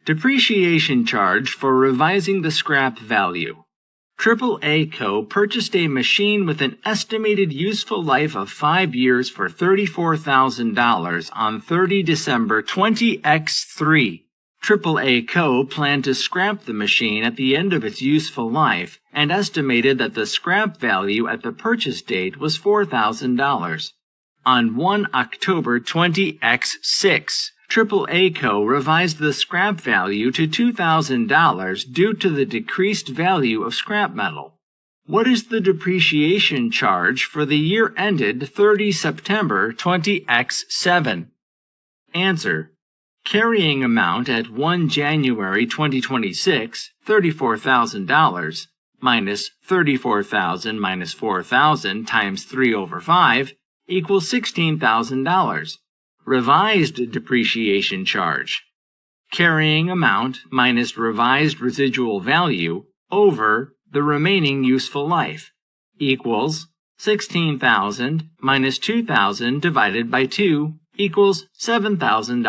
Depreciation charge for revising the scrap value. AAA Co. purchased a machine with an estimated useful life of 5 years for $34,000 on 30 December 20X3. AAA Co. planned to scrap the machine at the end of its useful life and estimated that the scrap value at the purchase date was $4,000. On 1 October 20X6, AAA Co. revised the scrap value to $2,000 due to the decreased value of scrap metal. What is the depreciation charge for the year ended 30 September 20X7? Answer: carrying amount at 1 January 2026, $34,000, minus $34,000 minus $4,000 times 3/5 equals $16,000. Revised depreciation charge. Carrying amount minus revised residual value over the remaining useful life equals 16,000 minus 2,000 divided by 2 equals $7,000.